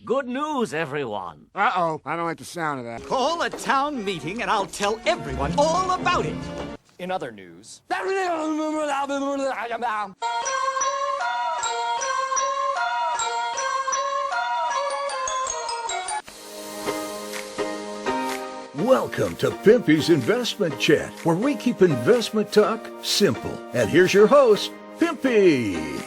Good news, everyone. Uh-oh, I don't like the sound of that. Call a town meeting and I'll tell everyone all about it. In other news... Welcome to Pimpy's Investment Chat, where we keep investment talk simple. And here's your host, Pimpy.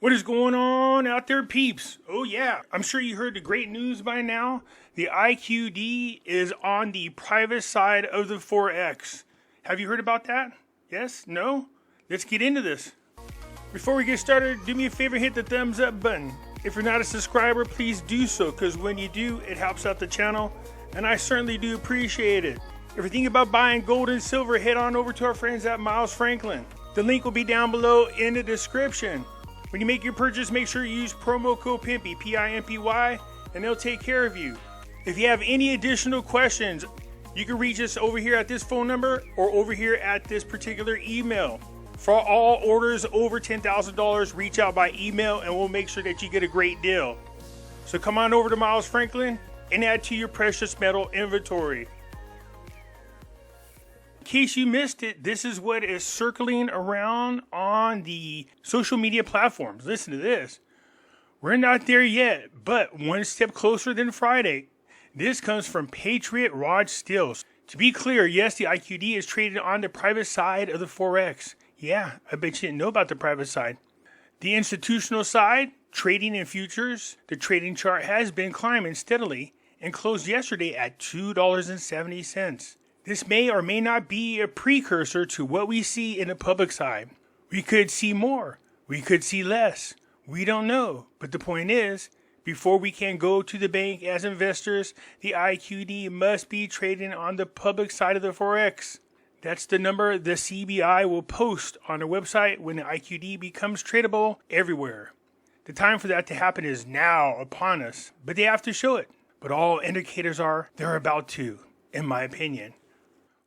What is going on out there, peeps? Oh yeah, I'm sure you heard the great news by now. The IQD is on the private side of the Forex. Have you heard about that? Yes? No? Let's get into this. Before we get started, do me a favor, hit the thumbs up button. If you're not a subscriber, please do so, because when you do, it helps out the channel, and I certainly do appreciate it. If you're thinking about buying gold and silver, head on over to our friends at Miles Franklin. The link will be down below in the description. When you make your purchase, make sure you use promo code Pimpy, P-I-M-P-Y, and they'll take care of you. If you have any additional questions, you can reach us over here at this phone number or over here at this particular email. For all orders over $10,000, reach out by email and we'll make sure that you get a great deal. So come on over to Miles Franklin and add to your precious metal inventory. In case you missed it, this is what is circling around on the social media platforms. Listen to this. We're not there yet, but one step closer than Friday. This comes from Patriot Rod Stills. To be clear, yes, the IQD is traded on the private side of the Forex. Yeah, I bet you didn't know about the private side. The institutional side, trading in futures, the trading chart has been climbing steadily and closed yesterday at $2.70. This may or may not be a precursor to what we see in the public side. We could see more. We could see less. We don't know. But the point is, before we can go to the bank as investors, the IQD must be trading on the public side of the Forex. That's the number the CBI will post on their website when the IQD becomes tradable everywhere. The time for that to happen is now upon us, but they have to show it. But all indicators are they're about to, in my opinion.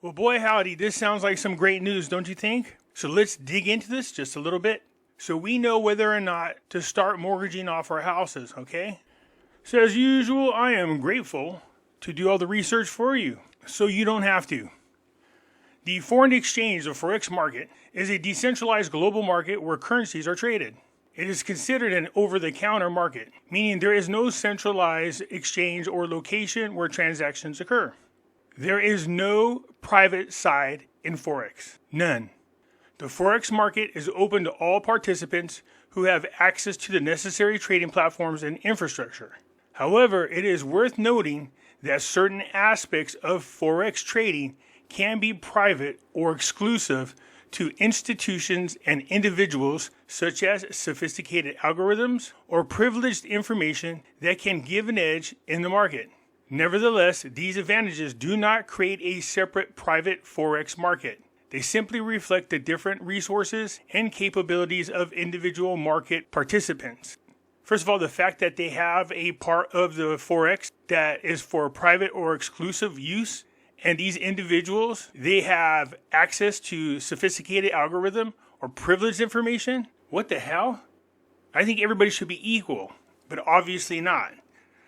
Well, boy howdy, this sounds like some great news, don't you think? So let's dig into this just a little bit so we know whether or not to start mortgaging off our houses, okay? So as usual, I am grateful to do all the research for you so you don't have to. The foreign exchange, the Forex market, is a decentralized global market where currencies are traded. It is considered an over-the-counter market, meaning there is no centralized exchange or location where transactions occur. There is no private side in Forex. None. The Forex market is open to all participants who have access to the necessary trading platforms and infrastructure. However, it is worth noting that certain aspects of Forex trading can be private or exclusive to institutions and individuals, such as sophisticated algorithms or privileged information that can give an edge in the market. Nevertheless, these advantages do not create a separate private Forex market. They simply reflect the different resources and capabilities of individual market participants. First of all, the fact that they have a part of the Forex that is for private or exclusive use, and these individuals, they have access to sophisticated algorithm or privileged information. What the hell? I think everybody should be equal, but obviously not.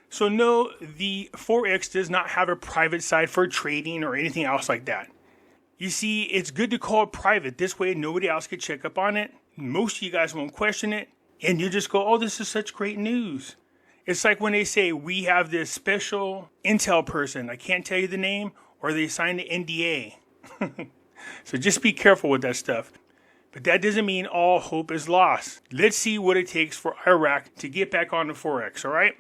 So no, the Forex does not have a private side for trading or anything else like that. You see, it's good to call it private. This way, nobody else can check up on it. Most of you guys won't question it. And you just go, oh, this is such great news. It's like when they say, we have this special intel person. I can't tell you the name, or they signed the NDA. So just be careful with that stuff. But that doesn't mean all hope is lost. Let's see what it takes for Iraq to get back on the Forex, all right?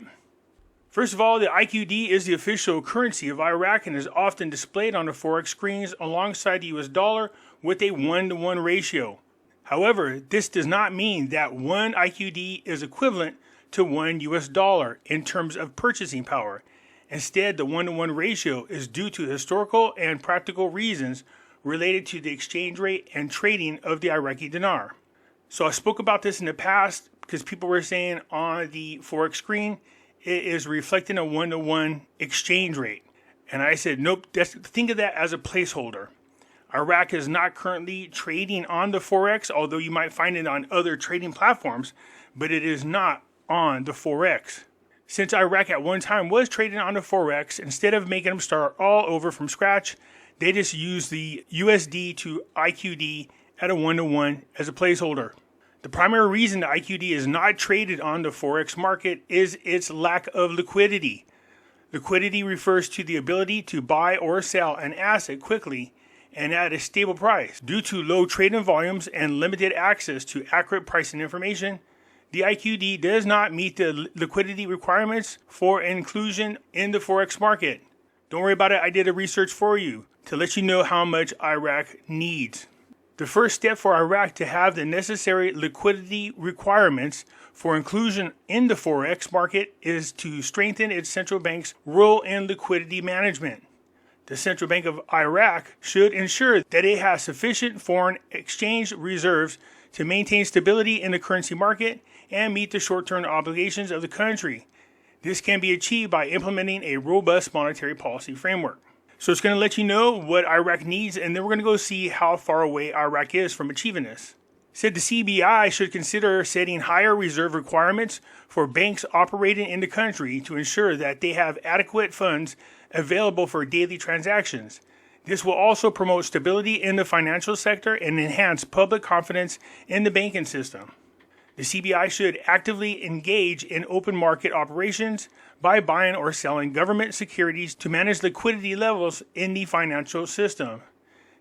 First of all, the IQD is the official currency of Iraq and is often displayed on the Forex screens alongside the US dollar with a 1-to-1 ratio. However, this does not mean that one IQD is equivalent to one US dollar in terms of purchasing power. Instead, the 1-to-1 ratio is due to historical and practical reasons related to the exchange rate and trading of the Iraqi dinar. So I spoke about this in the past because people were saying on the Forex screen, it is reflecting a 1-to-1 exchange rate. And I said, nope, think of that as a placeholder. Iraq is not currently trading on the Forex, although you might find it on other trading platforms, but it is not on the Forex. Since Iraq at one time was trading on the Forex, instead of making them start all over from scratch, they just used the USD to IQD at a 1-to-1 as a placeholder. The primary reason the IQD is not traded on the Forex market is its lack of liquidity. Liquidity refers to the ability to buy or sell an asset quickly and at a stable price. Due to low trading volumes and limited access to accurate pricing information, the IQD does not meet the liquidity requirements for inclusion in the Forex market. Don't worry about it, I did a research for you to let you know how much Iraq needs. The first step for Iraq to have the necessary liquidity requirements for inclusion in the Forex market is to strengthen its central bank's role in liquidity management. The Central Bank of Iraq should ensure that it has sufficient foreign exchange reserves to maintain stability in the currency market and meet the short-term obligations of the country. This can be achieved by implementing a robust monetary policy framework. So it's going to let you know what Iraq needs, and then we're going to go see how far away Iraq is from achieving this. Said the CBI should consider setting higher reserve requirements for banks operating in the country to ensure that they have adequate funds available for daily transactions. This will also promote stability in the financial sector and enhance public confidence in the banking system. The CBI should actively engage in open market operations by buying or selling government securities to manage liquidity levels in the financial system.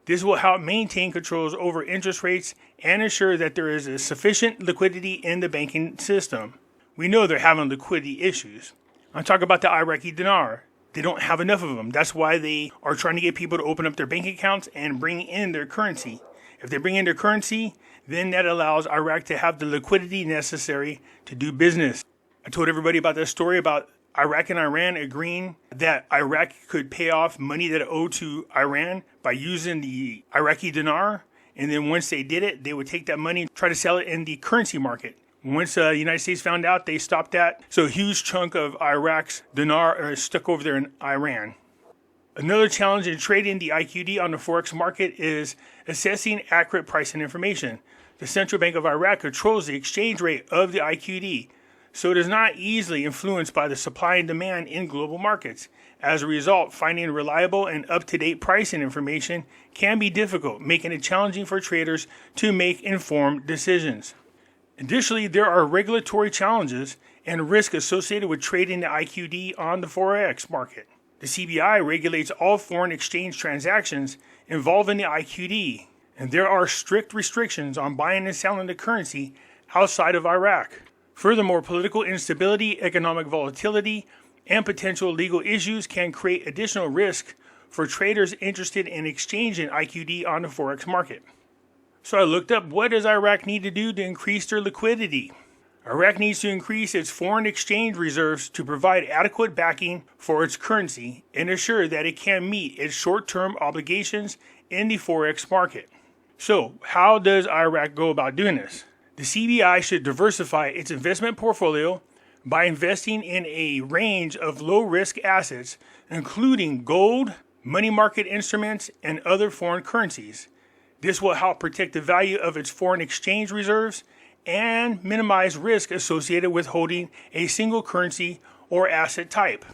This will help maintain controls over interest rates and ensure that there is a sufficient liquidity in the banking system. We know they're having liquidity issues. I'm talking about the Iraqi dinar. They don't have enough of them. That's why they are trying to get people to open up their bank accounts and bring in their currency. If they bring in their currency, then that allows Iraq to have the liquidity necessary to do business. I told everybody about this story about Iraq and Iran agreeing that Iraq could pay off money that it owed to Iran by using the Iraqi dinar. And then once they did it, they would take that money and try to sell it in the currency market. Once the United States found out, they stopped that. So a huge chunk of Iraq's dinar is stuck over there in Iran. Another challenge in trading the IQD on the Forex market is assessing accurate pricing information. The Central Bank of Iraq controls the exchange rate of the IQD, so it is not easily influenced by the supply and demand in global markets. As a result, finding reliable and up-to-date pricing information can be difficult, making it challenging for traders to make informed decisions. Additionally, there are regulatory challenges and risk associated with trading the IQD on the Forex market. The CBI regulates all foreign exchange transactions involving the IQD, and there are strict restrictions on buying and selling the currency outside of Iraq. Furthermore, political instability, economic volatility, and potential legal issues can create additional risk for traders interested in exchanging IQD on the Forex market. So I looked up, what does Iraq need to do to increase their liquidity? Iraq needs to increase its foreign exchange reserves to provide adequate backing for its currency and ensure that it can meet its short-term obligations in the Forex market. So, how does Iraq go about doing this? The CBI should diversify its investment portfolio by investing in a range of low-risk assets, including gold, money market instruments, and other foreign currencies. This will help protect the value of its foreign exchange reserves and minimize risk associated with holding a single currency or asset type.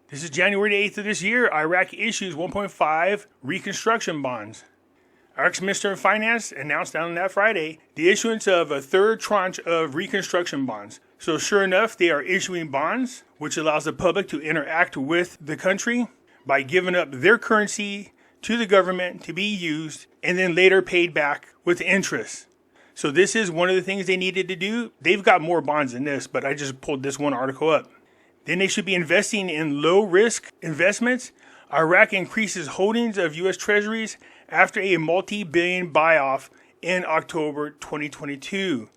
This is January 8th of this year. Iraq issues 1.5 reconstruction bonds. Iraq's Minister of Finance announced on that Friday the issuance of a third tranche of reconstruction bonds. So sure enough, they are issuing bonds, which allows the public to interact with the country by giving up their currency to the government to be used and then later paid back with interest. So this is one of the things they needed to do. They've got more bonds than this, but I just pulled this one article up. Then they should be investing in low-risk investments. Iraq increases holdings of U.S. Treasuries after a multi-billion buy-off in October 2022.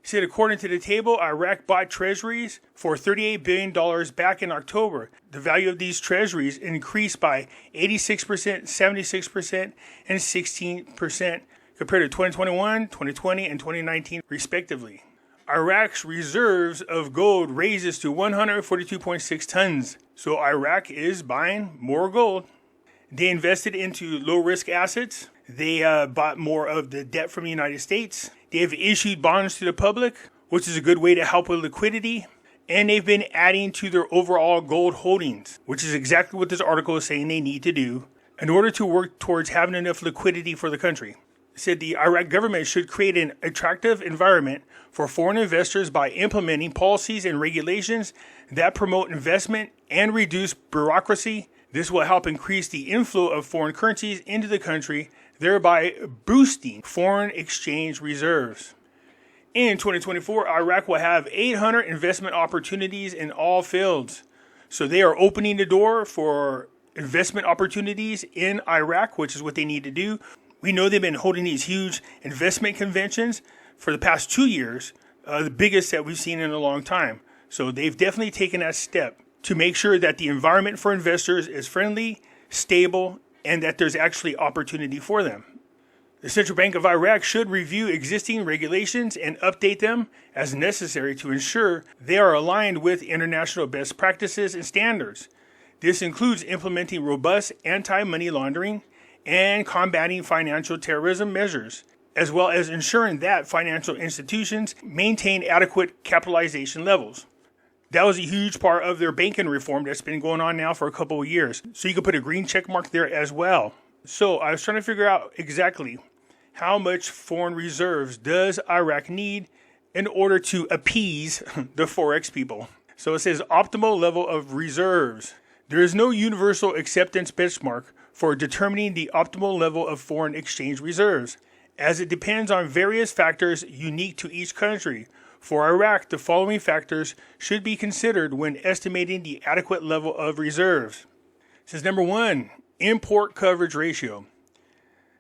He said, according to the table, Iraq bought treasuries for $38 billion back in October. The value of these treasuries increased by 86%, 76%, and 16% compared to 2021, 2020, and 2019, respectively. Iraq's reserves of gold raises to 142.6 tons. So Iraq is buying more gold. They invested into low-risk assets. They bought more of the debt from the United States. They have issued bonds to the public, which is a good way to help with liquidity. And they've been adding to their overall gold holdings, which is exactly what this article is saying they need to do in order to work towards having enough liquidity for the country. It said the Iraq government should create an attractive environment for foreign investors by implementing policies and regulations that promote investment and reduce bureaucracy. This will help increase the inflow of foreign currencies into the country, thereby boosting foreign exchange reserves. In 2024, Iraq will have 800 investment opportunities in all fields. So they are opening the door for investment opportunities in Iraq, which is what they need to do. We know they've been holding these huge investment conventions for the past 2 years, the biggest that we've seen in a long time. So they've definitely taken that step to make sure that the environment for investors is friendly, stable, and that there's actually opportunity for them. The Central Bank of Iraq should review existing regulations and update them as necessary to ensure they are aligned with international best practices and standards. This includes implementing robust anti-money laundering and combating financial terrorism measures, as well as ensuring that financial institutions maintain adequate capitalization levels. That was a huge part of their banking reform that's been going on now for a couple of years. So you can put a green check mark there as well. So I was trying to figure out exactly how much foreign reserves does Iraq need in order to appease the Forex people. So it says optimal level of reserves. There is no universal acceptance benchmark for determining the optimal level of foreign exchange reserves, as it depends on various factors unique to each country. For Iraq, the following factors should be considered when estimating the adequate level of reserves. It says number 1, import coverage ratio.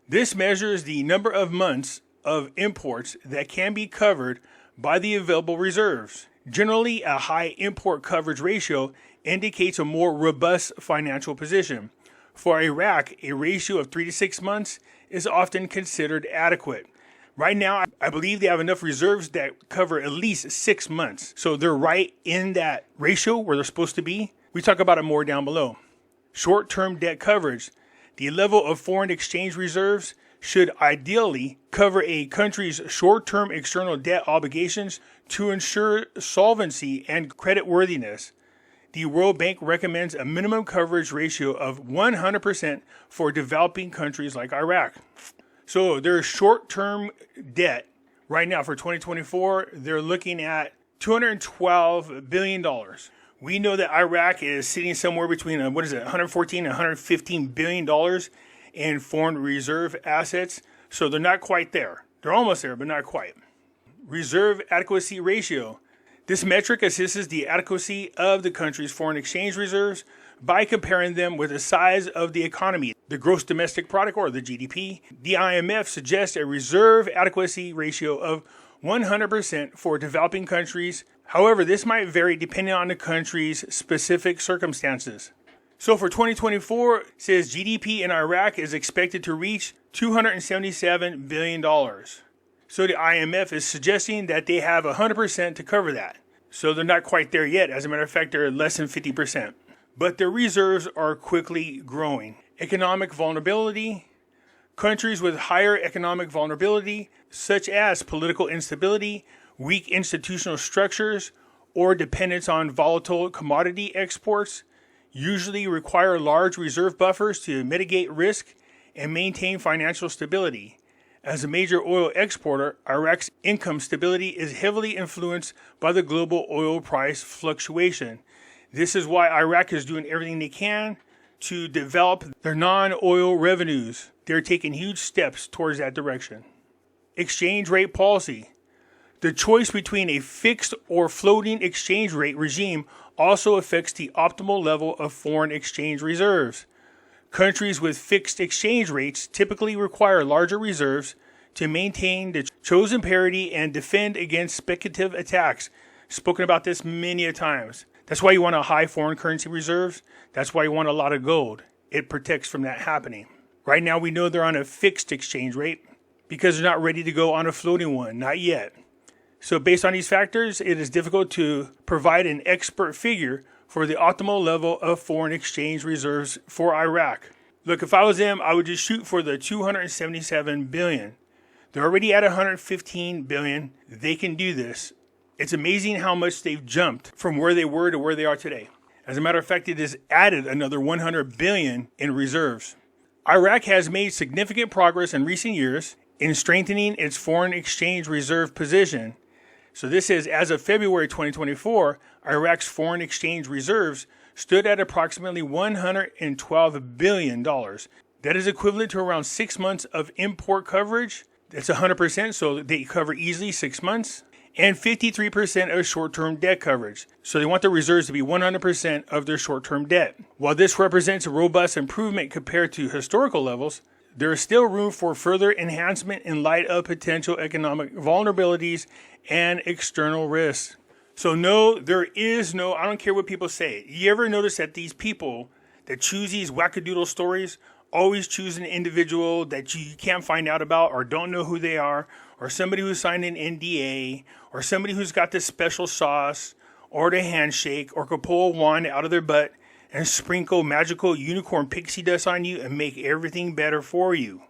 This measures the number of months of imports that can be covered by the available reserves. Generally, a high import coverage ratio indicates a more robust financial position. For Iraq, a ratio of 3 to 6 months is often considered adequate. Right now, I believe they have enough reserves that cover at least 6 months. So they're right in that ratio where they're supposed to be. We talk about it more down below. Short-term debt coverage. The level of foreign exchange reserves should ideally cover a country's short-term external debt obligations to ensure solvency and creditworthiness. The World Bank recommends a minimum coverage ratio of 100% for developing countries like Iraq. So their short-term debt right now for 2024, they're looking at $212 billion. We know that Iraq is sitting somewhere between, 114 and $115 billion in foreign reserve assets. So they're not quite there. They're almost there, but not quite. Reserve adequacy ratio. This metric assesses the adequacy of the country's foreign exchange reserves by comparing them with the size of the economy, the gross domestic product or the GDP. The IMF suggests a reserve adequacy ratio of 100% for developing countries. However, this might vary depending on the country's specific circumstances. So for 2024, it says GDP in Iraq is expected to reach $277 billion. So the IMF is suggesting that they have 100% to cover that. So they're not quite there yet. As a matter of fact, they're less than 50%. But their reserves are quickly growing. Economic vulnerability. Countries with higher economic vulnerability, such as political instability, weak institutional structures, or dependence on volatile commodity exports, usually require large reserve buffers to mitigate risk and maintain financial stability. As a major oil exporter, Iraq's income stability is heavily influenced by the global oil price fluctuation. This is why Iraq is doing everything they can to develop their non-oil revenues. They're taking huge steps towards that direction. Exchange rate policy. The choice between a fixed or floating exchange rate regime also affects the optimal level of foreign exchange reserves. Countries with fixed exchange rates typically require larger reserves to maintain the chosen parity and defend against speculative attacks. Spoken about this many a times. That's why you want a high foreign currency reserves. That's why you want a lot of gold. It protects from that happening. Right now we know they're on a fixed exchange rate because they're not ready to go on a floating one, not yet. So based on these factors, it is difficult to provide an expert figure for the optimal level of foreign exchange reserves for Iraq. Look, if I was them, I would just shoot for the $277 billion. They're already at $115 billion. They can do this. It's amazing how much they've jumped from where they were to where they are today. As a matter of fact, it has added another 100 billion in reserves. Iraq has made significant progress in recent years in strengthening its foreign exchange reserve position. So this is as of February 2024, Iraq's foreign exchange reserves stood at approximately $112 billion. That is equivalent to around 6 months of import coverage. That's 100%, so they cover easily 6 months. And 53% of short-term debt coverage. So they want the reserves to be 100% of their short-term debt. While this represents a robust improvement compared to historical levels, there is still room for further enhancement in light of potential economic vulnerabilities and external risks. So no, there is no, I don't care what people say. You ever notice that these people that choose these wackadoodle stories always choose an individual that you can't find out about or don't know who they are, or somebody who signed an NDA, or somebody who's got this special sauce, or the handshake, or could pull a wand out of their butt and sprinkle magical unicorn pixie dust on you and make everything better for you.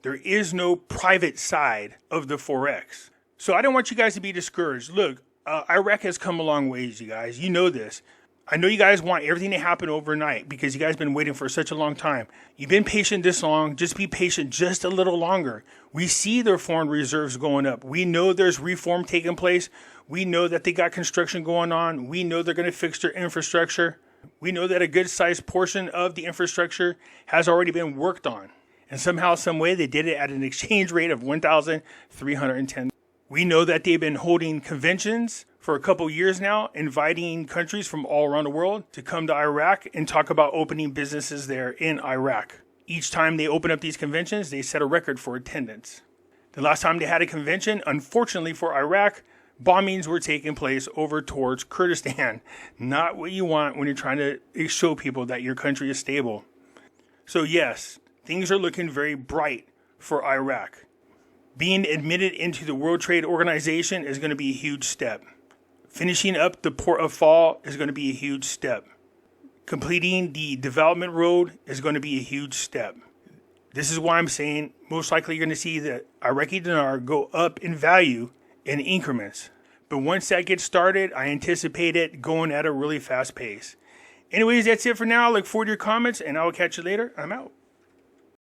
There is no private side of the Forex. So I don't want you guys to be discouraged. Look, Iraq has come a long ways, you guys. You know this. I know you guys want everything to happen overnight because you guys have been waiting for such a long time. You've been patient this long. Just be patient just a little longer. We see their foreign reserves going up. We know there's reform taking place. We know that they got construction going on. We know they're going to fix their infrastructure. We know that a good sized portion of the infrastructure has already been worked on. And somehow, some way, they did it at an exchange rate of 1,310. We know that they've been holding conventions for a couple years now, inviting countries from all around the world to come to Iraq and talk about opening businesses there in Iraq. Each time they open up these conventions, they set a record for attendance. The last time they had a convention, unfortunately for Iraq, bombings were taking place over towards Kurdistan. Not what you want when you're trying to show people that your country is stable. So yes, things are looking very bright for Iraq. Being admitted into the World Trade Organization is going to be a huge step. Finishing up the Port of Fall is going to be a huge step. Completing the development road is going to be a huge step. This is why I'm saying most likely you're going to see the Iraqi dinar go up in value in increments. But once that gets started, I anticipate it going at a really fast pace. Anyways, that's it for now. I look forward to your comments, and I will catch you later. I'm out.